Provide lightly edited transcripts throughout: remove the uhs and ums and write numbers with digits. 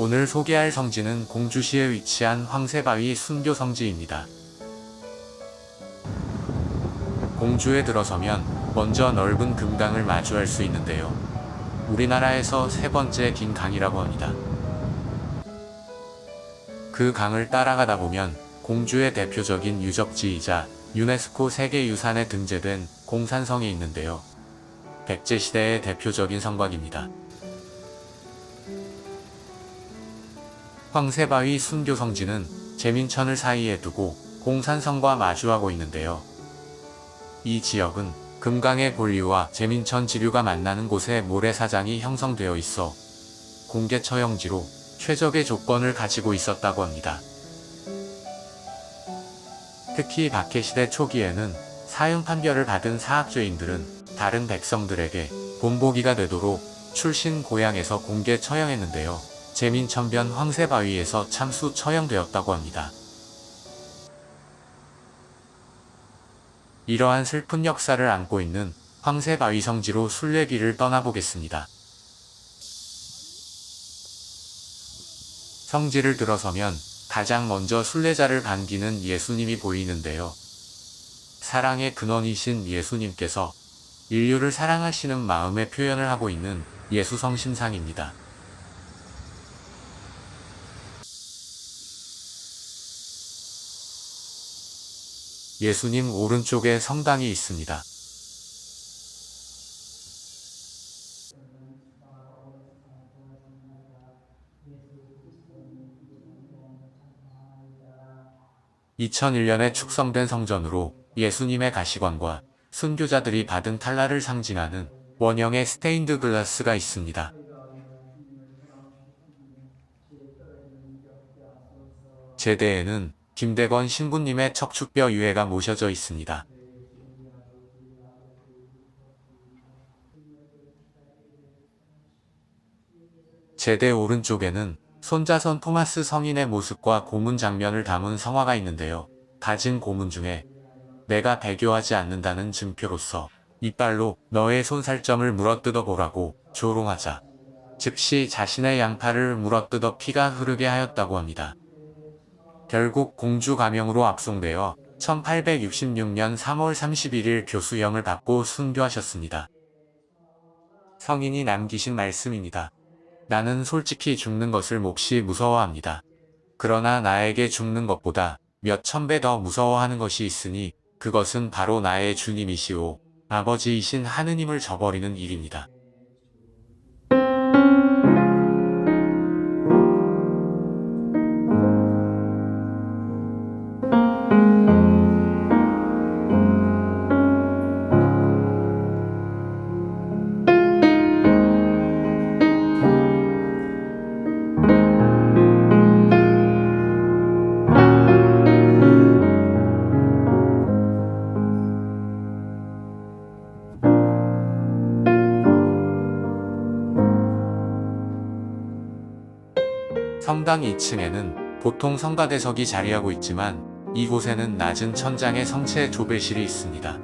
오늘 소개할 성지는 공주시에 위치한 황새바위 순교 성지입니다. 공주에 들어서면 먼저 넓은 금강을 마주할 수 있는데요. 우리나라에서 세 번째 긴 강이라고 합니다. 그 강을 따라가다 보면 공주의 대표적인 유적지이자 유네스코 세계유산에 등재된 공산성이 있는데요. 백제시대의 대표적인 성곽입니다. 황새바위 순교 성지는 제민천을 사이에 두고 공산성과 마주하고 있는데요. 이 지역은 금강의 본류와 제민천 지류가 만나는 곳에 모래사장이 형성되어 있어 공개 처형지로 최적의 조건을 가지고 있었다고 합니다. 특히 박해시대 초기에는 사형 판결을 받은 사학죄인들은 다른 백성들에게 본보기가 되도록 출신 고향에서 공개 처형했는데요. 제민천변 황새바위에서 참수 처형되었다고 합니다. 이러한 슬픈 역사를 안고 있는 황새바위 성지로 순례길을 떠나보겠습니다. 성지를 들어서면 가장 먼저 순례자를 반기는 예수님이 보이는데요. 사랑의 근원이신 예수님께서 인류를 사랑하시는 마음의 표현을 하고 있는 예수성심상입니다. 예수님 오른쪽에 성당이 있습니다. (2001년에) 축성된 성전으로 예수님의 가시관과 순교자들이 받은 탈날을 상징하는 원형의 스테인드 글라스가 있습니다. 제대에는 김대건 신부님의 척추뼈 유해가 모셔져 있습니다. 제대 오른쪽에는 손자선 토마스 성인의 모습과 고문 장면을 담은 성화가 있는데요. 가진 고문 중에 내가 배교하지 않는다는 증표로서 이빨로 너의 손살점을 물어뜯어 보라고 조롱하자 즉시 자신의 양팔을 물어뜯어 피가 흐르게 하였다고 합니다. 결국 공주 가명으로 압송되어 1866년 3월 31일 교수형을 받고 순교하셨습니다. 성인이 남기신 말씀입니다. 나는 솔직히 죽는 것을 몹시 무서워합니다. 그러나 나에게 죽는 것보다 몇 천 배 더 무서워하는 것이 있으니 그것은 바로 나의 주님이시오 아버지이신 하느님을 저버리는 일입니다. 성당 2층에는 보통 성가대석이 자리하고 있지만 이곳에는 낮은 천장에 성체 조배실이 있습니다.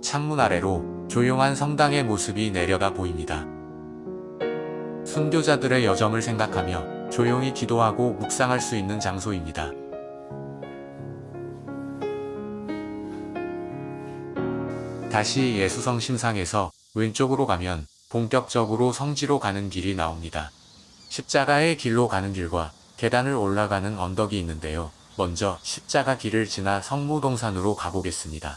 창문 아래로 조용한 성당의 모습이 내려다 보입니다. 순교자들의 여정을 생각하며 조용히 기도하고 묵상할 수 있는 장소입니다. 다시 예수성심상에서 왼쪽으로 가면 본격적으로 성지로 가는 길이 나옵니다. 십자가의 길로 가는 길과 계단을 올라가는 언덕이 있는데요. 먼저 십자가 길을 지나 성무동산으로 가보겠습니다.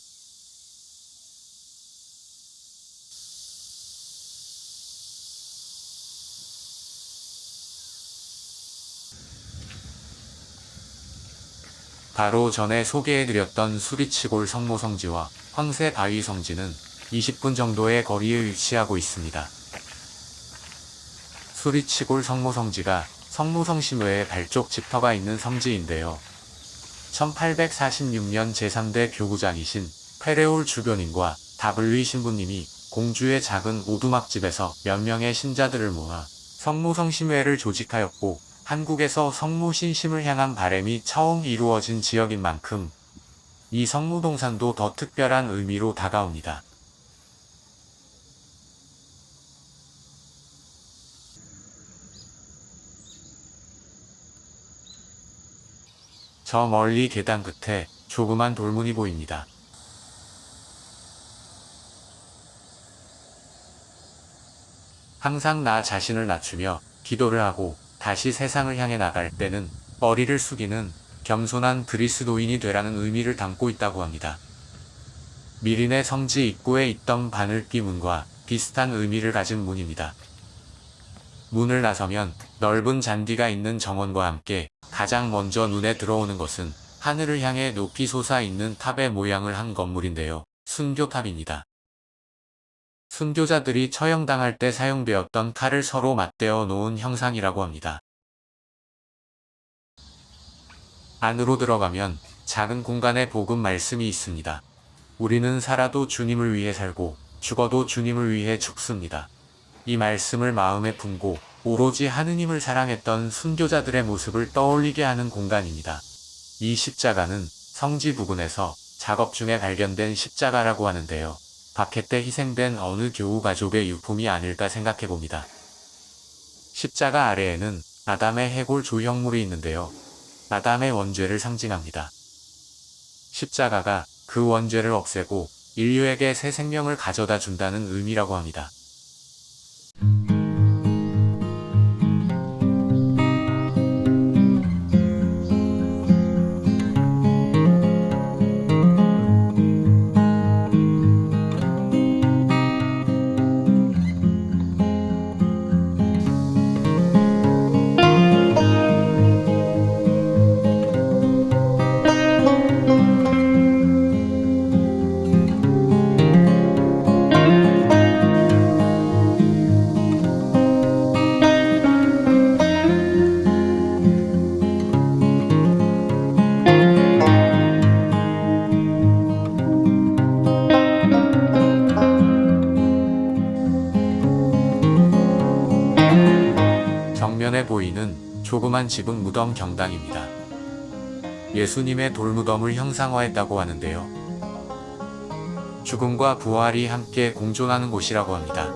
바로 전에 소개해드렸던 수리치골 성모성지와 황새바위 성지는 20분 정도의 거리에 위치하고 있습니다. 수리치골 성모성지가 성모성심외에 발쪽 집터가 있는 성지인데요. 1846년 제3대 교구장이신 페레올 주변인과 다블리 신부님이 공주의 작은 오두막집에서 몇 명의 신자들을 모아 성모성심회를 조직하였고 한국에서 성모신심을 향한 바람이 처음 이루어진 지역인 만큼 이 성무동산도 더 특별한 의미로 다가옵니다. 저 멀리 계단 끝에 조그만 돌문이 보입니다. 항상 나 자신을 낮추며 기도를 하고 다시 세상을 향해 나갈 때는 머리를 숙이는 겸손한 그리스도인이 되라는 의미를 담고 있다고 합니다. 미린의 성지 입구에 있던 바늘귀 문과 비슷한 의미를 가진 문입니다. 문을 나서면 넓은 잔디가 있는 정원과 함께 가장 먼저 눈에 들어오는 것은 하늘을 향해 높이 솟아있는 탑의 모양을 한 건물인데요. 순교탑입니다. 순교자들이 처형당할 때 사용되었던 칼을 서로 맞대어 놓은 형상이라고 합니다. 안으로 들어가면 작은 공간에 복음 말씀이 있습니다. 우리는 살아도 주님을 위해 살고 죽어도 주님을 위해 죽습니다. 이 말씀을 마음에 품고 오로지 하느님을 사랑했던 순교자들의 모습을 떠올리게 하는 공간입니다. 이 십자가는 성지 부근에서 작업 중에 발견된 십자가라고 하는데요. 박해 때 희생된 어느 교우 가족의 유품이 아닐까 생각해봅니다. 십자가 아래에는 아담의 해골 조형물이 있는데요. 아담의 원죄를 상징합니다. 십자가가 그 원죄를 없애고 인류에게 새 생명을 가져다 준다는 의미라고 합니다. 정면에 보이는 조그만 집은 무덤 경당입니다. 예수님의 돌무덤을 형상화했다고 하는데요. 죽음과 부활이 함께 공존하는 곳이라고 합니다.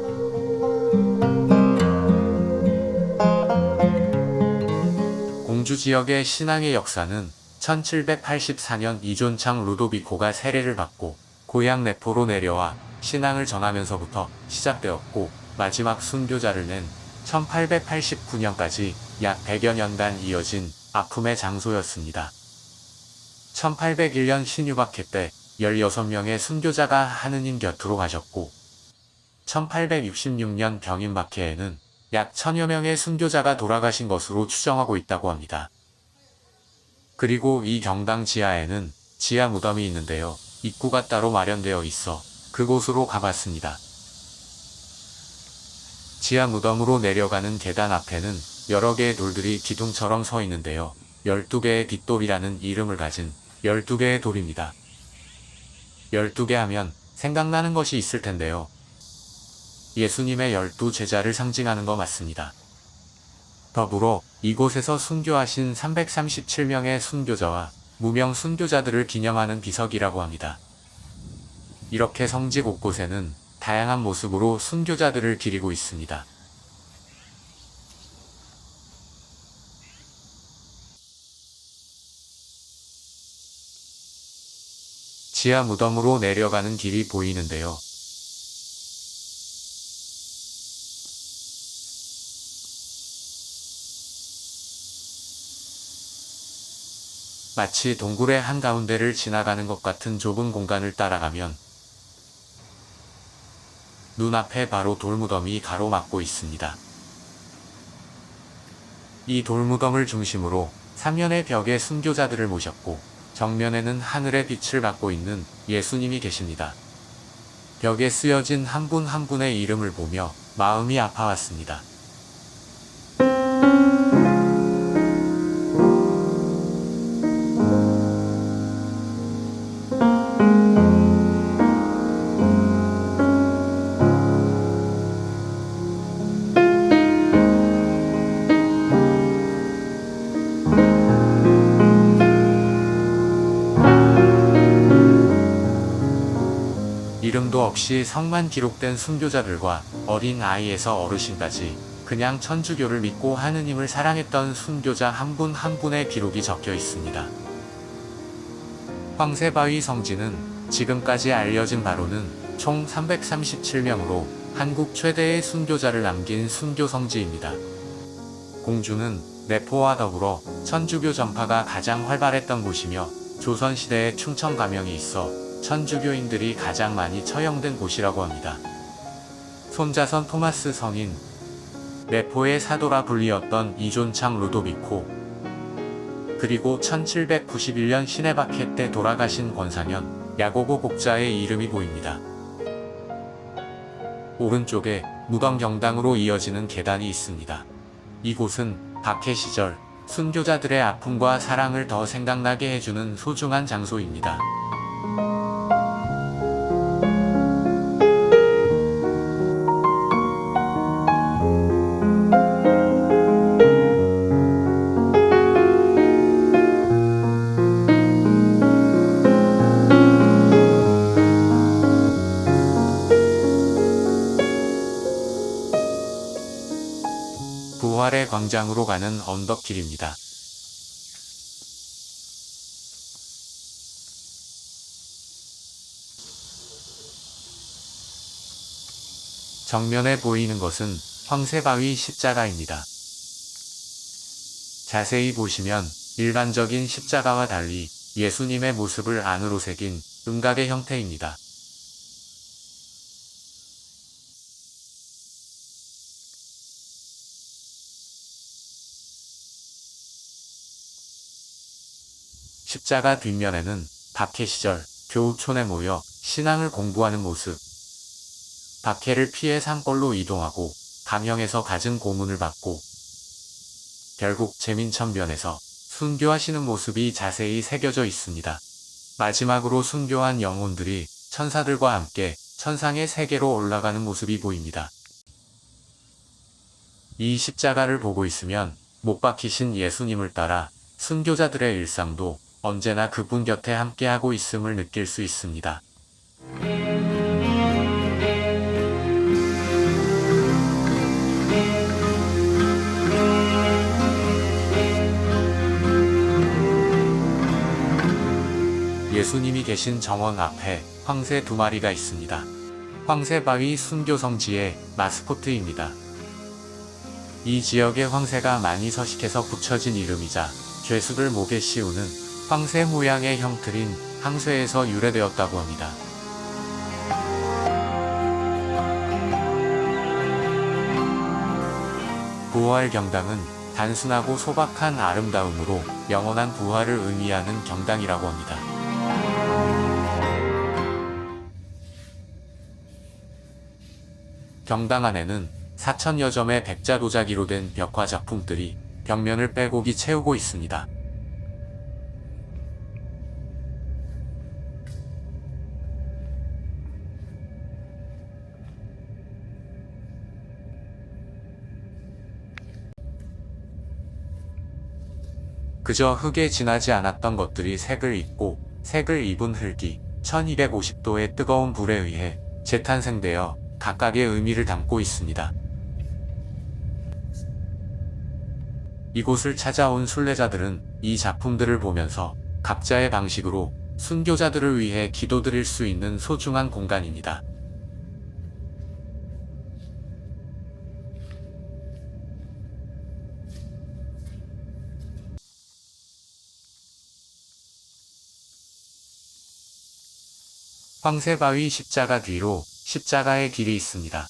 공주 지역의 신앙의 역사는 1784년 이존창 루도비코가 세례를 받고 고향 네포로 내려와 신앙을 전하면서부터 시작되었고, 마지막 순교자를 낸 1889년까지 약 100여 년간 이어진 아픔의 장소였습니다. 1801년 신유박해 때 16명의 순교자가 하느님 곁으로 가셨고, 1866년 병인박해에는 약 1000여 명의 순교자가 돌아가신 것으로 추정하고 있다고 합니다. 그리고 이 경당 지하에는 지하 무덤이 있는데요. 입구가 따로 마련되어 있어 그곳으로 가봤습니다. 지하 무덤으로 내려가는 계단 앞에는 여러 개의 돌들이 기둥처럼 서 있는데요. 12개의 빗돌이라는 이름을 가진 12개의 돌입니다. 12개 하면 생각나는 것이 있을 텐데요. 예수님의 12제자를 상징하는 거 맞습니다. 더불어 이곳에서 순교하신 337명의 순교자와 무명 순교자들을 기념하는 비석이라고 합니다. 이렇게 성지 곳곳에는 다양한 모습으로 순교자들을 기리고 있습니다. 지하 무덤으로 내려가는 길이 보이는데요. 마치 동굴의 한가운데를 지나가는 것 같은 좁은 공간을 따라가면 눈앞에 바로 돌무덤이 가로막고 있습니다. 이 돌무덤을 중심으로 3면의 벽에 순교자들을 모셨고, 정면에는 하늘의 빛을 받고 있는 예수님이 계십니다. 벽에 쓰여진 한 분 한 분의 이름을 보며 마음이 아파왔습니다. 이름도 없이 성만 기록된 순교자들과 어린 아이에서 어르신까지 그냥 천주교를 믿고 하느님을 사랑했던 순교자 한 분 한 분의 기록이 적혀 있습니다. 황새바위 성지는 지금까지 알려진 바로는 총 337명으로 한국 최대의 순교자를 남긴 순교 성지입니다. 공주는 내포와 더불어 천주교 전파가 가장 활발했던 곳이며 조선시대에 충청 가명이 있어 천주교인들이 가장 많이 처형된 곳이라고 합니다. 손자선 토마스 성인, 내포의 사도라 불리었던 이존창 루도비코, 그리고 1791년 시내박해 때 돌아가신 권상현, 야고보 복자의 이름이 보입니다. 오른쪽에 무덤경당으로 이어지는 계단이 있습니다. 이곳은 박해 시절 순교자들의 아픔과 사랑을 더 생각나게 해주는 소중한 장소입니다. 부활의 광장으로 가는 언덕길입니다. 정면에 보이는 것은 황새바위 십자가입니다. 자세히 보시면 일반적인 십자가와 달리 예수님의 모습을 안으로 새긴 음각의 형태입니다. 십자가 뒷면에는 박해 시절 교우촌에 모여 신앙을 공부하는 모습, 박해를 피해 산골로 이동하고 감형에서 갖은 고문을 받고 결국 제민천변에서 순교하시는 모습이 자세히 새겨져 있습니다. 마지막으로 순교한 영혼들이 천사들과 함께 천상의 세계로 올라가는 모습이 보입니다. 이 십자가를 보고 있으면 못 박히신 예수님을 따라 순교자들의 일상도 언제나 그분 곁에 함께하고 있음을 느낄 수 있습니다. 예수님이 계신 정원 앞에 황새 2마리가 있습니다. 황새바위 순교성지의 마스코트입니다. 이 지역의 황새가 많이 서식해서 붙여진 이름이자 죄수들 목에 씌우는 황새 모양의 형틀인 항쇠에서 유래되었다고 합니다. 부활경당은 단순하고 소박한 아름다움으로 영원한 부활을 의미하는 경당이라고 합니다. 경당 안에는 4000여 점의 백자 도자기로 된 벽화 작품들이 벽면을 빼곡히 채우고 있습니다. 그저 흙에 지나지 않았던 것들이 색을 입고 색을 입은 흙이 1250도의 뜨거운 불에 의해 재탄생되어 각각의 의미를 담고 있습니다. 이곳을 찾아온 순례자들은 이 작품들을 보면서 각자의 방식으로 순교자들을 위해 기도드릴 수 있는 소중한 공간입니다. 황새바위 십자가 뒤로 십자가의 길이 있습니다.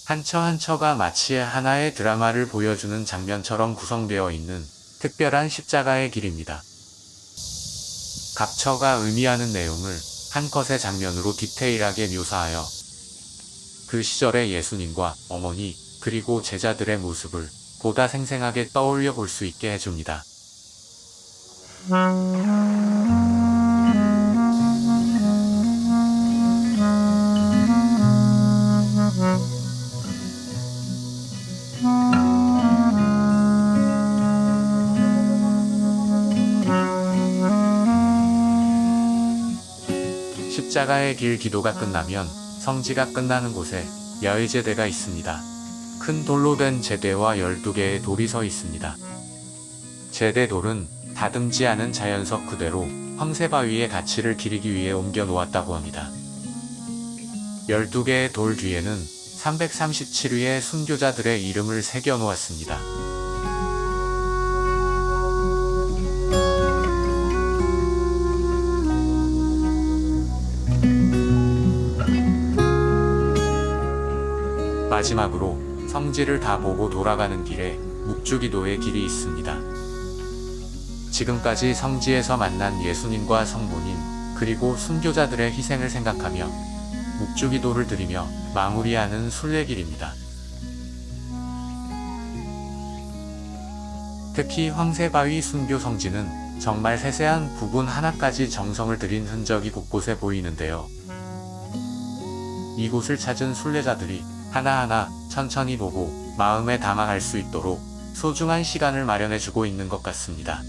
한 처 한 처가 마치 하나의 드라마를 보여주는 장면처럼 구성되어 있는 특별한 십자가의 길입니다. 각 처가 의미하는 내용을 한 컷의 장면으로 디테일하게 묘사하여 그 시절의 예수님과 어머니 그리고 제자들의 모습을 보다 생생하게 떠올려 볼 수 있게 해줍니다. 십자가의 길 기도가 끝나면 성지가 끝나는 곳에 여의제대가 있습니다. 큰 돌로 된 제대와 12개의 돌이 서 있습니다. 제대돌은 다듬지 않은 자연석 그대로 황새바위의 가치를 기리기 위해 옮겨 놓았다고 합니다. 12개의 돌 뒤에는 337위의 순교자들의 이름을 새겨 놓았습니다. 마지막으로 성지를 다 보고 돌아가는 길에 묵주기도의 길이 있습니다. 지금까지 성지에서 만난 예수님과 성모님 그리고 순교자들의 희생을 생각하며 묵주기도를 드리며 마무리하는 순례길입니다. 특히 황새바위 순교 성지는 정말 세세한 부분 하나까지 정성을 들인 흔적이 곳곳에 보이는데요. 이곳을 찾은 순례자들이 하나하나 천천히 보고 마음에 담아갈 수 있도록 소중한 시간을 마련해주고 있는 것 같습니다.